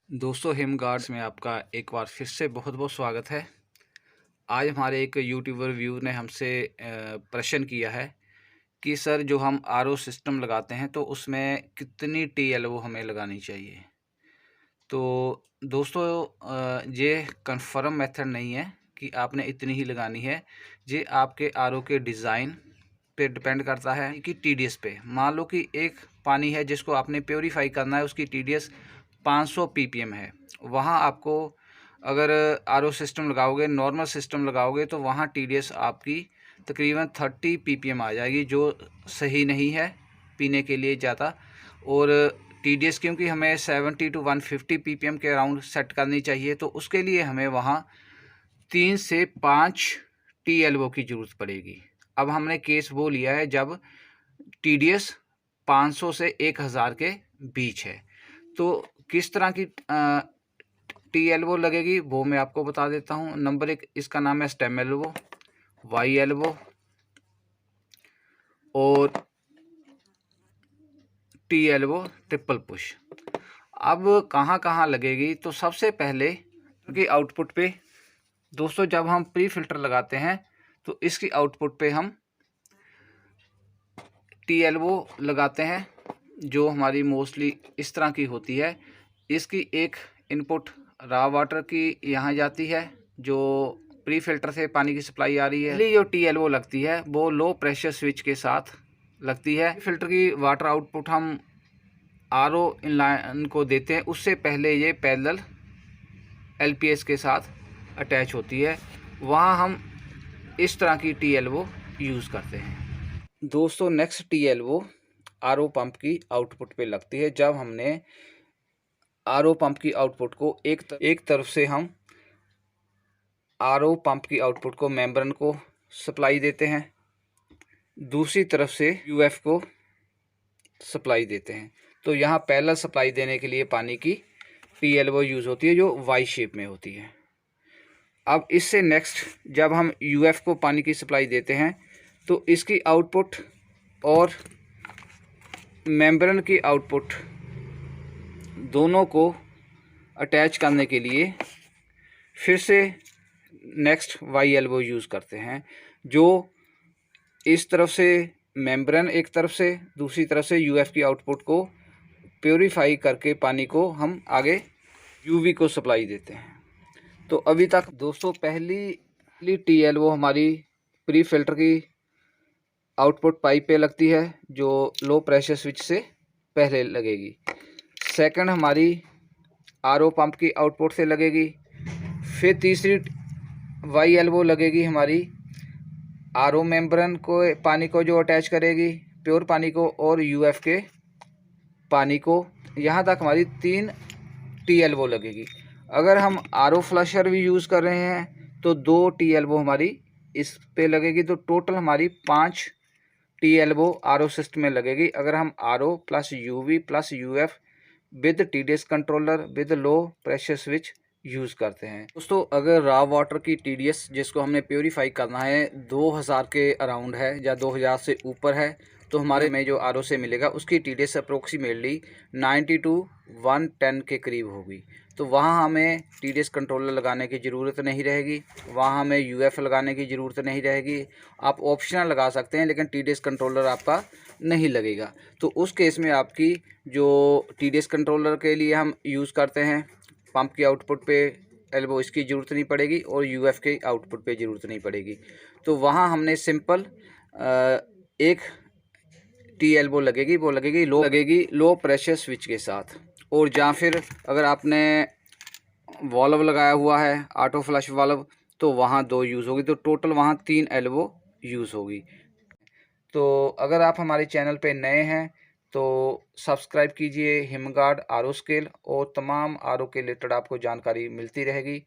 दोस्तों, him guards में आपका एक बार फिर से बहुत बहुत स्वागत है। आज हमारे एक यूट्यूबर व्यू ने हमसे प्रश्न किया है कि सर, जो हम आरओ सिस्टम लगाते हैं तो उसमें कितनी टीएलओ हमें लगानी चाहिए। तो दोस्तों, ये कंफर्म मेथड नहीं है कि आपने इतनी ही लगानी है। ये आपके आरओ के डिज़ाइन पे डिपेंड करता है कि टीडीएस पे। मान लो कि एक पानी है जिसको आपने प्योरीफाई करना है, उसकी टीडीएस 500 पीपीएम है। वहाँ आपको अगर आरओ सिस्टम लगाओगे, नॉर्मल सिस्टम लगाओगे, तो वहाँ टीडीएस आपकी तकरीबन 30 पीपीएम आ जाएगी, जो सही नहीं है पीने के लिए ज़्यादा। और टीडीएस क्योंकि हमें 70 टू 150 पीपीएम के अराउंड सेट करनी चाहिए, तो उसके लिए हमें वहाँ 3 से 5 टीएलओ की ज़रूरत पड़ेगी। अब हमने केस वो लिया है जब टीडीएस 500 से 1000 के बीच है। तो किस तरह की टीएलओ लगेगी वो मैं आपको बता देता हूँ। नंबर 1 इसका नाम है स्टेम एल्बो, वाई एल्बो और टीएलओ ट्रिपल पुश। अब कहाँ कहाँ लगेगी, तो सबसे पहले क्योंकि आउटपुट पे दोस्तों जब हम प्री फिल्टर लगाते हैं तो इसकी आउटपुट पे हम टीएलओ लगाते हैं, जो हमारी मोस्टली इस तरह की होती है। इसकी एक इनपुट रा वाटर की यहाँ जाती है, जो प्री फिल्टर से पानी की सप्लाई आ रही है। पहली जो टीएलओ लगती है वो लो प्रेशर स्विच के साथ लगती है। फिल्टर की वाटर आउटपुट हम आरओ इनलाइन को देते हैं, उससे पहले ये पैरेलल एलपीएस के साथ अटैच होती है। वहाँ हम इस तरह की टीएलओ यूज़ करते हैं। दोस्तों, नेक्स्ट टीएलओ आरओ पंप की आउटपुट पे लगती है। जब हमने आरओ पंप की आउटपुट को एक तरफ से हम आरओ पंप की आउटपुट को मेम्ब्रेन को सप्लाई देते हैं, दूसरी तरफ से यूएफ को सप्लाई देते हैं। तो यहाँ पैरेलल सप्लाई देने के लिए पानी की टीएलओ यूज़ होती है, जो वाई शेप में होती है। अब इससे नेक्स्ट जब हम यूएफ को पानी की सप्लाई देते हैं तो इसकी आउटपुट और मेम्ब्रेन की आउटपुट दोनों को अटैच करने के लिए फिर से नेक्स्ट वाई एल्बो यूज़ करते हैं, जो इस तरफ से मेम्ब्रेन एक तरफ से, दूसरी तरफ से यूएफ की आउटपुट को प्योरीफाई करके पानी को हम आगे यूवी को सप्लाई देते हैं। तो अभी तक दोस्तों पहली टीएलओ हमारी प्री फिल्टर की आउटपुट पाइप पे लगती है, जो लो प्रेशर स्विच से पहले लगेगी। सेकंड हमारी आरओ पंप की आउटपुट से लगेगी। फिर तीसरी वाई एल्बो लगेगी हमारी आरओ मेम्ब्रेन को, पानी को जो अटैच करेगी, प्योर पानी को और यूएफ के पानी को। यहाँ तक हमारी 3 टीएलओ लगेगी। अगर हम आरओ फ्लशर भी यूज़ कर रहे हैं तो 2 टीएलओ हमारी इस पे लगेगी। तो टोटल हमारी 5 टीएलओ आरओ सिस्टम में लगेगी, अगर हम RO plus UV plus UF with TDS controller with low pressure switch use करते हैं। दोस्तों, अगर रॉ वाटर की टीडीएस जिसको हमने प्योरीफाई करना है 2000 के अराउंड है या 2000 से ऊपर है, तो हमारे में जो आरओ से मिलेगा उसकी टीडीएस अप्रोक्सीमेटली 90 टू 110 के करीब होगी। तो वहाँ हमें टीडीएस कंट्रोलर लगाने की ज़रूरत नहीं रहेगी, वहाँ हमें यूएफ लगाने की ज़रूरत नहीं रहेगी। आप ऑप्शनल लगा सकते हैं, लेकिन टीडीएस कंट्रोलर आपका नहीं लगेगा। तो उस केस में आपकी जो टीडीएस कंट्रोलर के लिए हम यूज़ करते हैं पंप की आउटपुट पे एल्बो, इसकी ज़रूरत नहीं पड़ेगी और यूएफ के आउटपुट पे ज़रूरत नहीं पड़ेगी। तो वहाँ हमने सिंपल एक टी एल्बो लगेगी, वो लगेगी लो प्रेशर स्विच के साथ। और या फिर अगर आपने वॉल्व लगाया हुआ है ऑटो फ्लश वाल्व, तो वहाँ 2 यूज़ होगी। तो टोटल वहाँ 3 एल्बो यूज़ होगी। तो अगर आप हमारे चैनल पे नए हैं तो सब्सक्राइब कीजिए हिमगार्ड आरओ स्केल, और तमाम आरओ के रिलेटेड आपको जानकारी मिलती रहेगी।